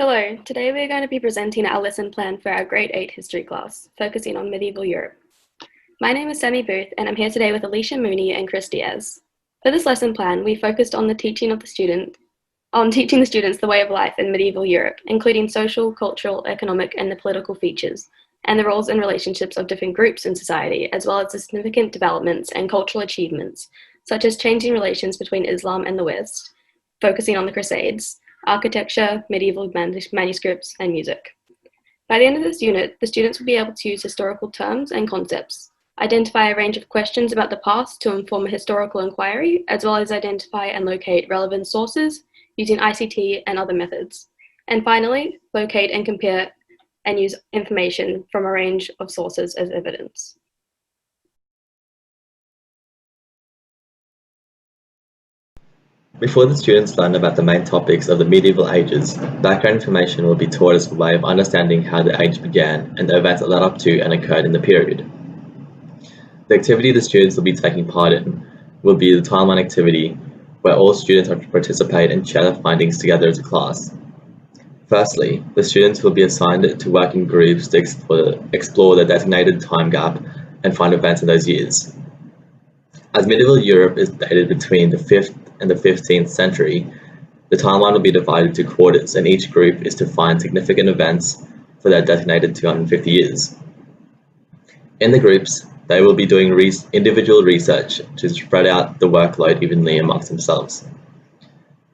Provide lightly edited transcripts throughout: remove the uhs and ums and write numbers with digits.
Hello, today we're going to be presenting our lesson plan for our Grade 8 History class, focusing on medieval Europe. My name is Sammy Booth, and I'm here today with Alesha, Mooney, and DIAZ. For this lesson plan, we focused on teaching the students the way of life in medieval Europe, including social, cultural, economic, and the political features, and the roles and relationships of different groups in society, as well as the significant developments and cultural achievements, such as changing relations between Islam and the West, focusing on the Crusades, architecture, medieval manuscripts, and music. By the end of this unit, the students will be able to use historical terms and concepts, identify a range of questions about the past to inform a historical inquiry, as well as identify and locate relevant sources using ICT and other methods. And finally, locate and compare and use information from a range of sources as evidence. Before the students learn about the main topics of the medieval ages, background information will be taught as a way of understanding how the age began and the events that led up to and occurred in the period. The activity the students will be taking part in will be the timeline activity, where all students are to participate and share their findings together as a class. Firstly, the students will be assigned to work in groups to explore the designated time gap and find events in those years. As medieval Europe is dated between the 5th and the 15th century, the timeline will be divided into quarters, and each group is to find significant events for their designated 250 years. In the groups, they will be doing individual research to spread out the workload evenly amongst themselves.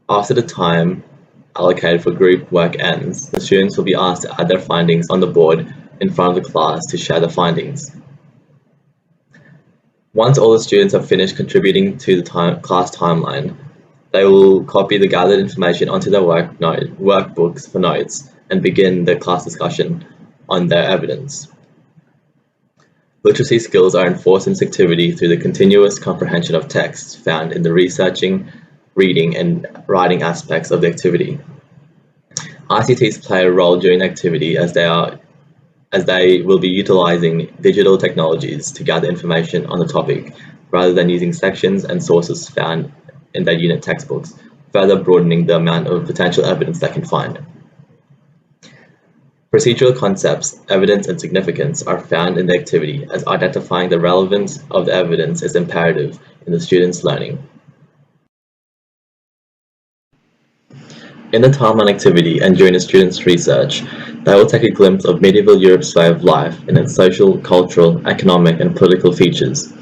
After the time allocated for group work ends, the students will be asked to add their findings on the board in front of the class to share the findings. Once all the students have finished contributing to the class timeline, they will copy the gathered information onto their workbooks for notes and begin the class discussion on their evidence. Literacy skills are enforced in this activity through the continuous comprehension of texts found in the researching, reading, and writing aspects of the activity. ICTs play a role during the activity as they will be utilizing digital technologies to gather information on the topic, rather than using sections and sources found in their unit textbooks, further broadening the amount of potential evidence they can find. Procedural concepts, evidence, and significance are found in the activity, as identifying the relevance of the evidence is imperative in the students' learning. In the timeline activity and during the students' research, they will take a glimpse of medieval Europe's way of life in its social, cultural, economic, and political features.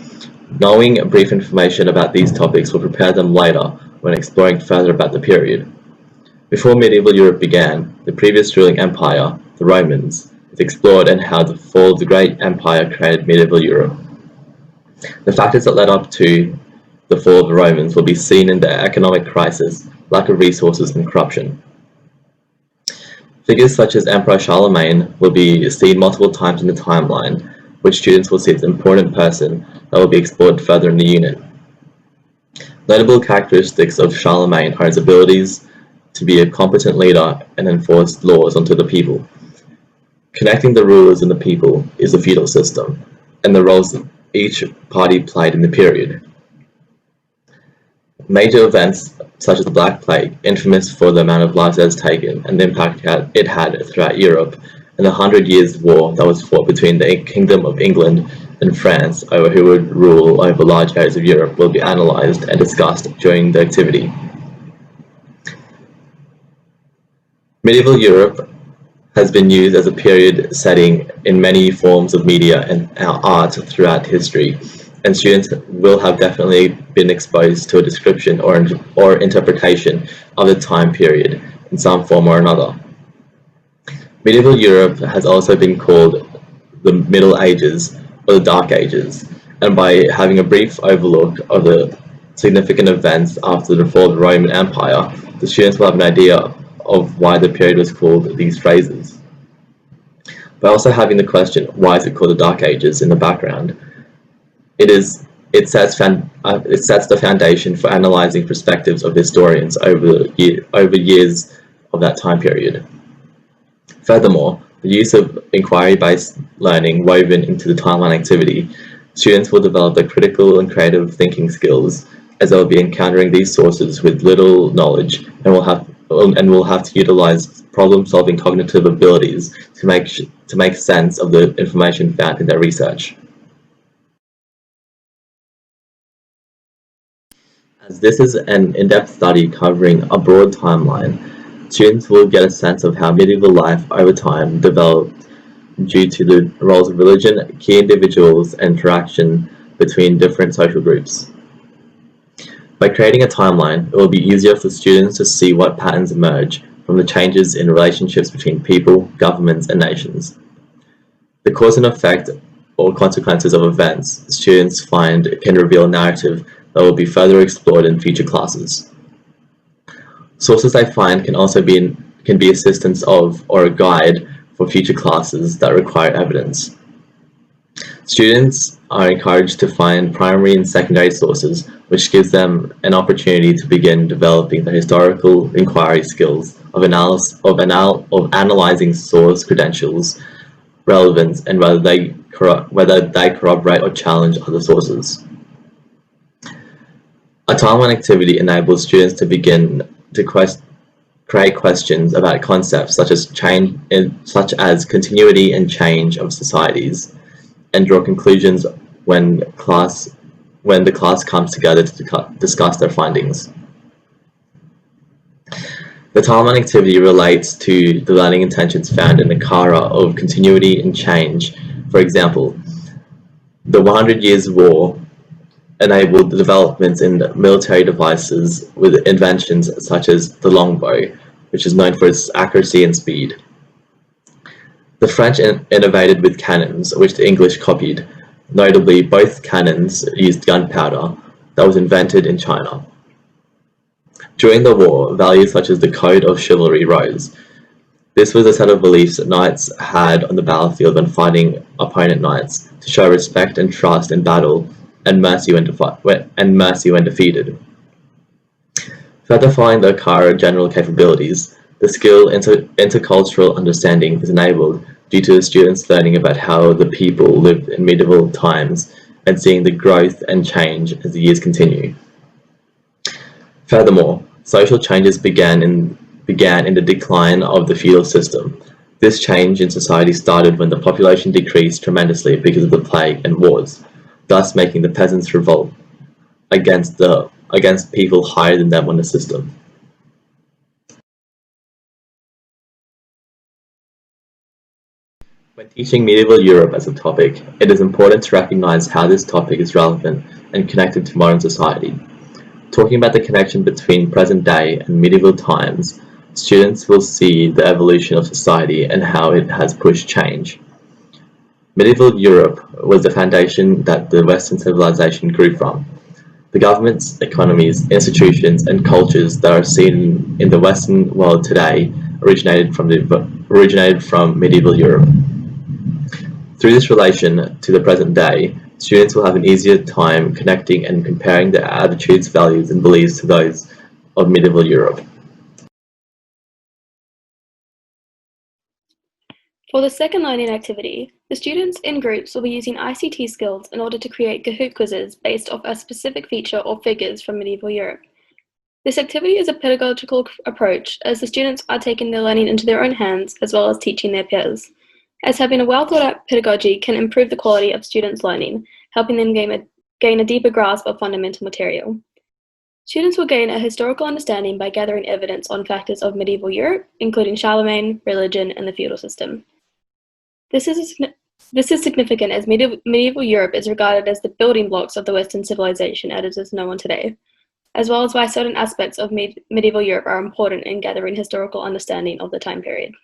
Knowing brief information about these topics will prepare them later when exploring further about the period. Before medieval Europe began, the previous ruling empire, the Romans, is explored and how the fall of the great empire created medieval Europe. The factors that led up to the fall of the Romans will be seen in their economic crisis, lack of resources, and corruption. Figures such as Emperor Charlemagne will be seen multiple times in the timeline, which students will see as an important person that will be explored further in the unit. Notable characteristics of Charlemagne are his abilities to be a competent leader and enforce laws onto the people. Connecting the rulers and the people is the feudal system, and the roles each party played in the period. Major events such as the Black Plague, infamous for the amount of lives it has taken and the impact it had throughout Europe, and the 100 Years' War that was fought between the Kingdom of England and France over who would rule over large areas of Europe, will be analysed and discussed during the activity. Medieval Europe has been used as a period setting in many forms of media and art throughout history, and students will have definitely been exposed to a description or interpretation of the time period in some form or another. Medieval Europe has also been called the Middle Ages or the Dark Ages, and by having a brief overlook of the significant events after the fall of the Roman Empire, the students will have an idea of why the period was called these phrases. By also having the question, why is it called the Dark Ages, in the background, it sets the foundation for analysing perspectives of historians over years of that time period. Furthermore, the use of inquiry-based learning woven into the timeline activity, students will develop their critical and creative thinking skills, as they will be encountering these sources with little knowledge and will and will have to utilize problem-solving cognitive abilities to make sense of the information found in their research. As this is an in-depth study covering a broad timeline, students will get a sense of how medieval life over time developed due to the roles of religion, key individuals, and interaction between different social groups. By creating a timeline, it will be easier for students to see what patterns emerge from the changes in relationships between people, governments, and nations. The cause and effect or consequences of events students find can reveal a narrative that will be further explored in future classes. Sources they find can also be assistance of or a guide for future classes that require evidence. Students are encouraged to find primary and secondary sources, which gives them an opportunity to begin developing the historical inquiry skills of analyzing source credentials, relevance, and whether they corroborate or challenge other sources. A timeline activity enables students to begin to create questions about concepts such as continuity and change of societies, and draw conclusions when the class comes together to discuss their findings. The timeline activity relates to the learning intentions found in the kara of continuity and change. For example, the 100 Years' War enabled the developments in military devices with inventions such as the longbow, which is known for its accuracy and speed. The French innovated with cannons, which the English copied. Notably, both cannons used gunpowder that was invented in China. During the war, values such as the code of chivalry rose. This was a set of beliefs that knights had on the battlefield when fighting opponent knights, to show respect and trust in battle, and mercy when defeated. Further the kara general capabilities, the skill intercultural understanding is enabled due to the students learning about how the people lived in medieval times and seeing the growth and change as the years continue. Furthermore, social changes began in the decline of the feudal system. This change in society started when the population decreased tremendously because of the plague and wars, thus making the peasants revolt against people higher than them on the system. When teaching medieval Europe as a topic, it is important to recognize how this topic is relevant and connected to modern society. Talking about the connection between present day and medieval times, students will see the evolution of society and how it has pushed change. Medieval Europe was the foundation that the Western civilization grew from. The governments, economies, institutions, and cultures that are seen in the Western world today originated from medieval Europe. Through this relation to the present day, students will have an easier time connecting and comparing their attitudes, values, and beliefs to those of medieval Europe. For the second learning activity, the students in groups will be using ICT skills in order to create Kahoot quizzes based off a specific feature or figures from medieval Europe. This activity is a pedagogical approach, as the students are taking their learning into their own hands as well as teaching their peers, as having a well-thought-out pedagogy can improve the quality of students' learning, helping them gain a deeper grasp of fundamental material. Students will gain a historical understanding by gathering evidence on factors of medieval Europe, including Charlemagne, religion, and the feudal system. This is significant as medieval Europe is regarded as the building blocks of the Western civilization as it is known today, as well as why certain aspects of medieval Europe are important in gathering historical understanding of the time period.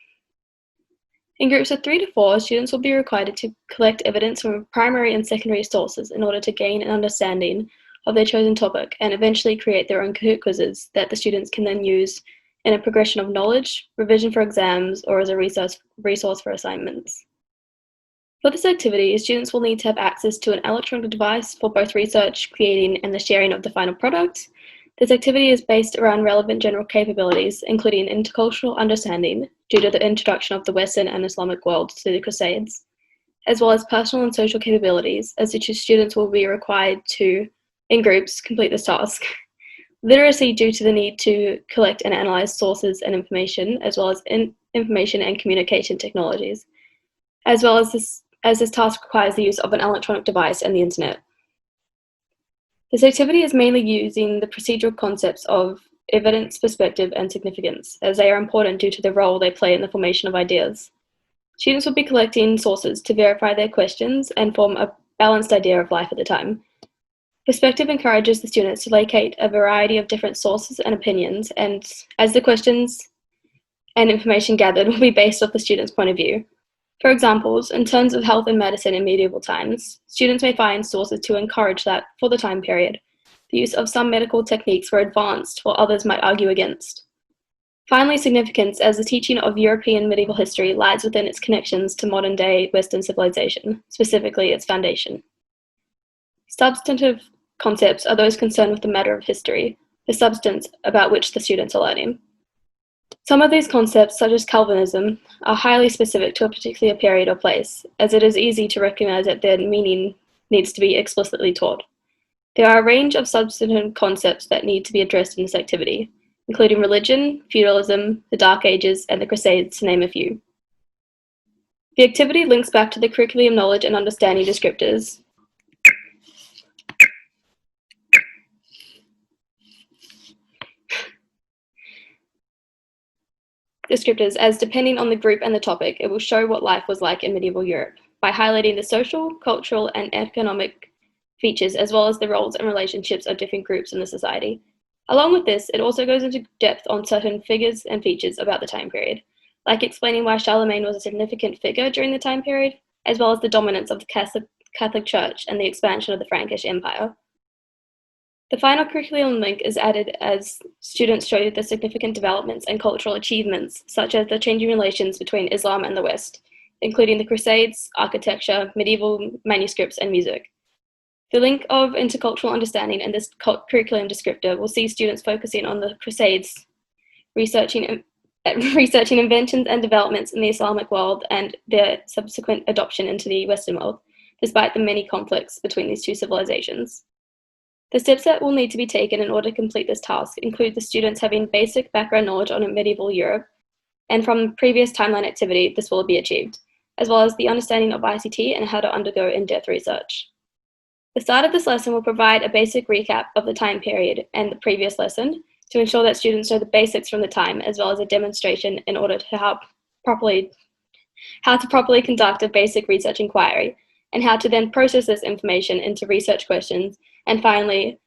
In groups of 3 to 4, students will be required to collect evidence from primary and secondary sources in order to gain an understanding of their chosen topic and eventually create their own Kahoot quizzes that the students can then use in a progression of knowledge, revision for exams, or as a resource for assignments. For this activity, students will need to have access to an electronic device for both research, creating, and the sharing of the final product. This activity is based around relevant general capabilities, including intercultural understanding, due to the introduction of the Western and Islamic world to the Crusades, as well as personal and social capabilities, as the students will be required to, in groups, complete this task. literacy due to the need to collect and analyze sources and information, as well as information and communication technologies, as well as this task requires the use of an electronic device and the internet. This activity is mainly using the procedural concepts of evidence, perspective, and significance, as they are important due to the role they play in the formation of ideas. Students will be collecting sources to verify their questions and form a balanced idea of life at the time. Perspective encourages the students to locate a variety of different sources and opinions, and as the questions and information gathered will be based off the student's point of view. For examples, in terms of health and medicine in medieval times, students may find sources to encourage that, for the time period, the use of some medical techniques were advanced while others might argue against. Finally, significance, as the teaching of European medieval history lies within its connections to modern-day Western civilization, specifically its foundation. Substantive concepts are those concerned with the matter of history, the substance about which the students are learning. Some of these concepts, such as Calvinism, are highly specific to a particular period or place, as it is easy to recognize that their meaning needs to be explicitly taught. There are a range of substantive concepts that need to be addressed in this activity, including religion, feudalism, the Dark Ages, and the Crusades, to name a few. The activity links back to the curriculum knowledge and understanding descriptors, as depending on the group and the topic, it will show what life was like in medieval Europe by highlighting the social, cultural, and economic features, as well as the roles and relationships of different groups in the society. Along with this, it also goes into depth on certain figures and features about the time period, like explaining why Charlemagne was a significant figure during the time period, as well as the dominance of the Catholic Church and the expansion of the Frankish Empire. The final curriculum link is added as students show the significant developments and cultural achievements, such as the changing relations between Islam and the West, including the Crusades, architecture, medieval manuscripts, and music. The link of intercultural understanding and this curriculum descriptor will see students focusing on the Crusades, researching inventions and developments in the Islamic world and their subsequent adoption into the Western world, despite the many conflicts between these two civilizations. The steps that will need to be taken in order to complete this task include the students having basic background knowledge on medieval Europe, and from previous timeline activity, this will be achieved, as well as the understanding of ICT and how to undergo in-depth research. The start of this lesson will provide a basic recap of the time period and the previous lesson to ensure that students know the basics from the time, as well as a demonstration in order to how to properly conduct a basic research inquiry, and how to then process this information into research questions. And finally,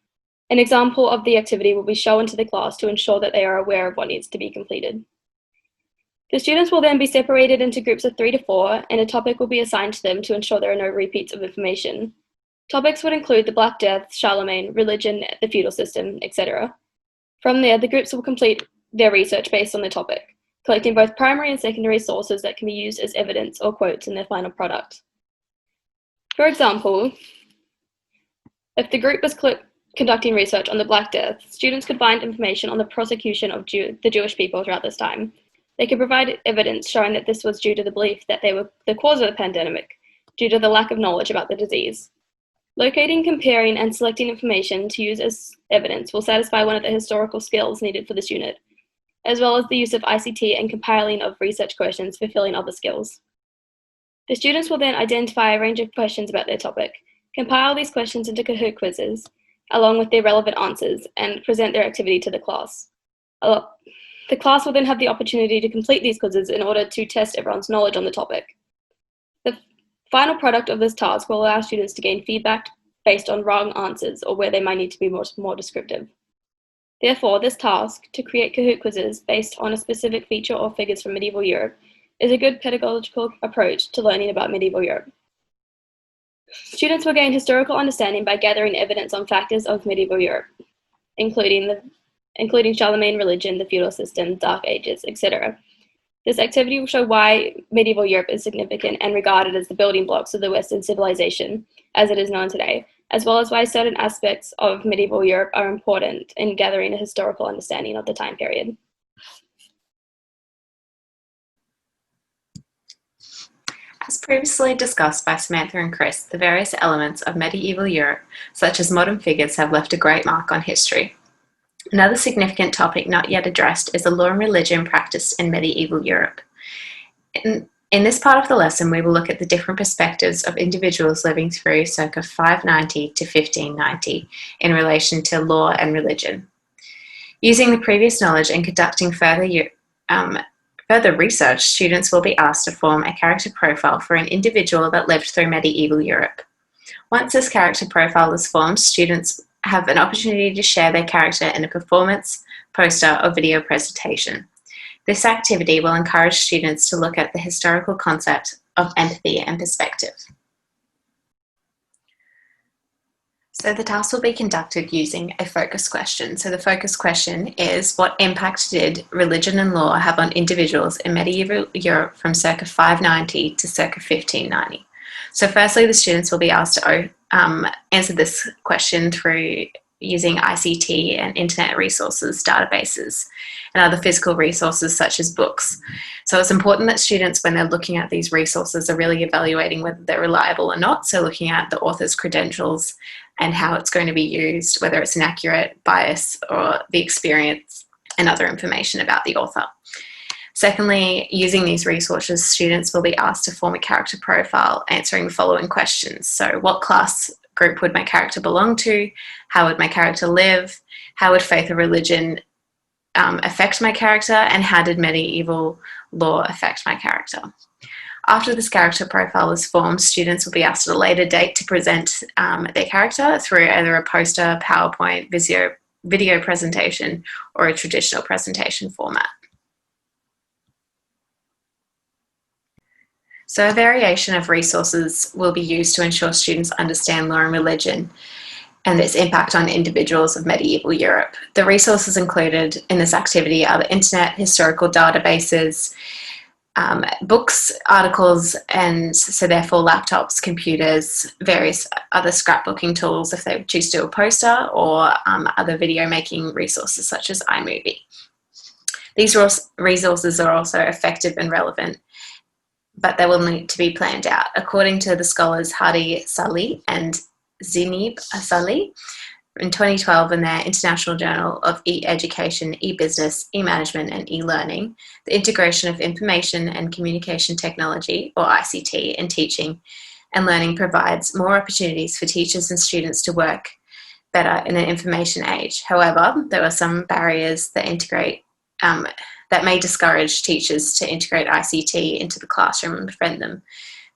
an example of the activity will be shown to the class to ensure that they are aware of what needs to be completed. The students will then be separated into groups of 3 to 4, and a topic will be assigned to them to ensure there are no repeats of information. Topics would include the Black Death, Charlemagne, religion, the feudal system, etc. From there, the groups will complete their research based on the topic, collecting both primary and secondary sources that can be used as evidence or quotes in their final product. For example, if the group was conducting research on the Black Death, students could find information on the persecution of the Jewish people throughout this time. They could provide evidence showing that this was due to the belief that they were the cause of the pandemic, due to the lack of knowledge about the disease. Locating, comparing, and selecting information to use as evidence will satisfy one of the historical skills needed for this unit, as well as the use of ICT and compiling of research questions fulfilling other skills. The students will then identify a range of questions about their topic, compile these questions into Kahoot quizzes, along with their relevant answers, and present their activity to the class. The class will then have the opportunity to complete these quizzes in order to test everyone's knowledge on the topic. The final product of this task will allow students to gain feedback based on wrong answers or where they might need to be more descriptive. Therefore, this task, to create Kahoot quizzes based on a specific feature or figures from medieval Europe, is a good pedagogical approach to learning about medieval Europe. Students will gain historical understanding by gathering evidence on factors of medieval Europe, including Charlemagne, religion, the feudal system, Dark Ages, etc. This activity will show why medieval Europe is significant and regarded as the building blocks of the Western civilization, as it is known today, as well as why certain aspects of medieval Europe are important in gathering a historical understanding of the time period. As previously discussed by Samantha and Chris, the various elements of medieval Europe, such as modern figures, have left a great mark on history. Another significant topic not yet addressed is the law and religion practiced in medieval Europe. In this part of the lesson, we will look at the different perspectives of individuals living through circa 590 to 1590 in relation to law and religion. Using the previous knowledge and conducting further research, students will be asked to form a character profile for an individual that lived through medieval Europe. Once this character profile is formed, students have an opportunity to share their character in a performance, poster, or video presentation. This activity will encourage students to look at the historical concept of empathy and perspective. So the task will be conducted using a focus question. So the focus question is, what impact did religion and law have on individuals in medieval Europe from circa 590 to circa 1590? So firstly, the students will be asked to answer this question through using ICT and internet resources, databases, and other physical resources such as books. So it's important that students, when they're looking at these resources, are really evaluating whether they're reliable or not. So looking at the author's credentials and how it's going to be used, whether it's an accurate bias or the experience and other information about the author. Secondly, using these resources, students will be asked to form a character profile answering the following questions. So what class group would my character belong to? How would my character live? How would faith or religion affect my character? And how did medieval law affect my character? After this character profile is formed, students will be asked at a later date to present their character through either a poster, PowerPoint, video presentation, or a traditional presentation format. So a variation of resources will be used to ensure students understand law and religion and its impact on individuals of medieval Europe. The resources included in this activity are the internet, historical databases, books, articles, and so therefore laptops, computers, various other scrapbooking tools if they choose to do a poster, or other video making resources such as iMovie. These resources are also effective and relevant, but they will need to be planned out. According to the scholars Hadi Salih and Zineb Salih, in 2012 in their International Journal of E-Education, E-Business, E-Management and E-Learning, the integration of information and communication technology, or ICT, in teaching and learning provides more opportunities for teachers and students to work better in an information age. However, there are some barriers that that may discourage teachers to integrate ICT into the classroom and prevent them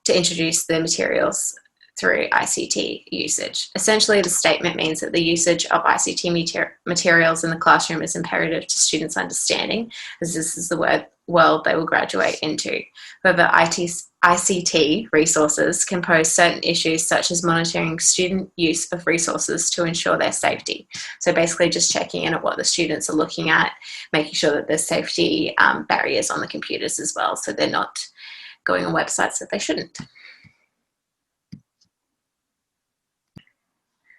to introduce the materials through ICT usage. Essentially, the statement means that the usage of ICT materials in the classroom is imperative to students' understanding, as this is the world they will graduate into. However, ICT resources can pose certain issues such as monitoring student use of resources to ensure their safety. So basically just checking in at what the students are looking at, making sure that there's safety barriers on the computers as well, so they're not going on websites that they shouldn't.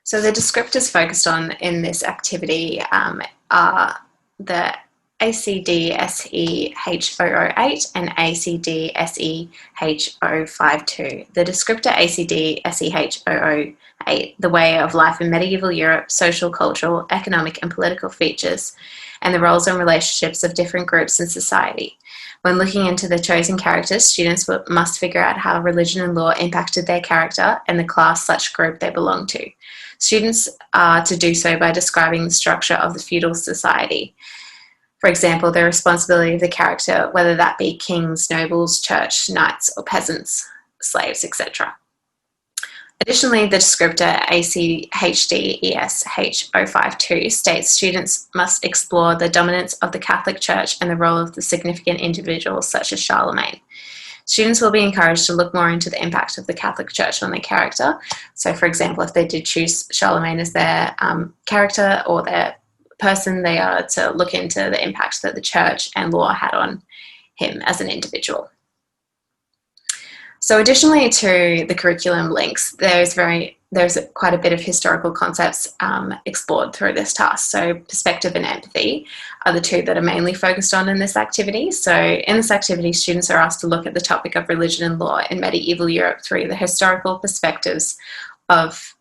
So the descriptors focused on in this activity are the ACD-SEH008 and ACD-SEH052. The descriptor ACD-SEH008, the way of life in medieval Europe, social, cultural, economic and political features, and the roles and relationships of different groups in society. When looking into the chosen characters, students must figure out how religion and law impacted their character and the class/group they belong to. Students are to do so by describing the structure of the feudal society. For example, the responsibility of the character, whether that be kings, nobles, church, knights, or peasants, slaves, etc. Additionally, the descriptor ACHDESH052 states students must explore the dominance of the Catholic Church and the role of the significant individuals such as Charlemagne. Students will be encouraged to look more into the impact of the Catholic Church on their character. So, for example, if they did choose Charlemagne as their character or their person, they are to look into the impact that the church and law had on him as an individual. So additionally to the curriculum links, there's quite a bit of historical concepts explored through this task. So perspective and empathy are the two that are mainly focused on in this activity. So in this activity, students are asked to look at the topic of religion and law in medieval Europe through the historical perspectives of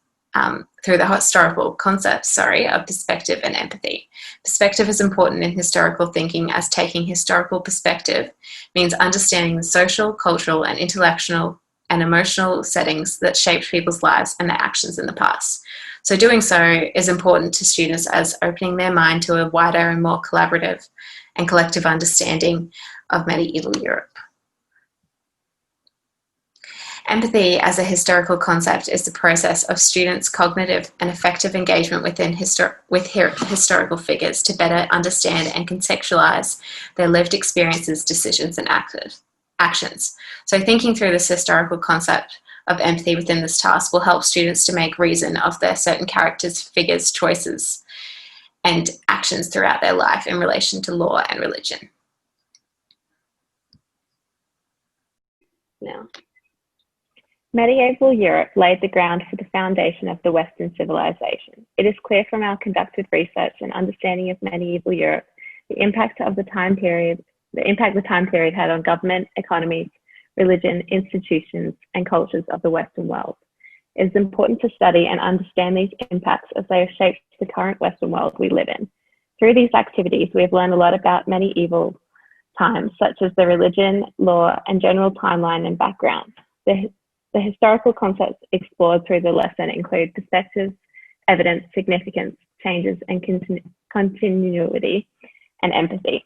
through the historical concepts, of perspective and empathy. Perspective is important in historical thinking, as taking historical perspective means understanding the social, cultural, and intellectual and emotional settings that shaped people's lives and their actions in the past. So doing so is important to students as opening their mind to a wider and more collaborative and collective understanding of medieval Europe. Empathy as a historical concept is the process of students' cognitive and affective engagement with historical figures to better understand and contextualize their lived experiences, decisions, and actions. So thinking through this historical concept of empathy within this task will help students to make reason of their certain characters, figures, choices, and actions throughout their life in relation to law and religion. Now, medieval Europe laid the ground for the foundation of the Western civilization. It is clear from our conducted research and understanding of medieval Europe the impact the time period had on government, economies, religion, institutions, and cultures of the Western world. It is important to study and understand these impacts as they have shaped the current Western world we live in. Through these activities, we have learned a lot about medieval times, such as the religion, law, and general timeline and background. The historical concepts explored through the lesson include perspectives, evidence, significance, changes, and continuity, and empathy.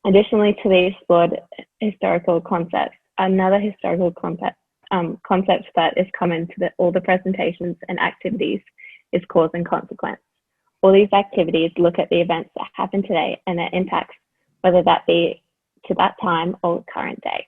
Additionally to the explored historical concepts, another historical concept that is common to all the presentations and activities is cause and consequence. All these activities look at the events that happen today and their impacts, whether that be to that time or current day.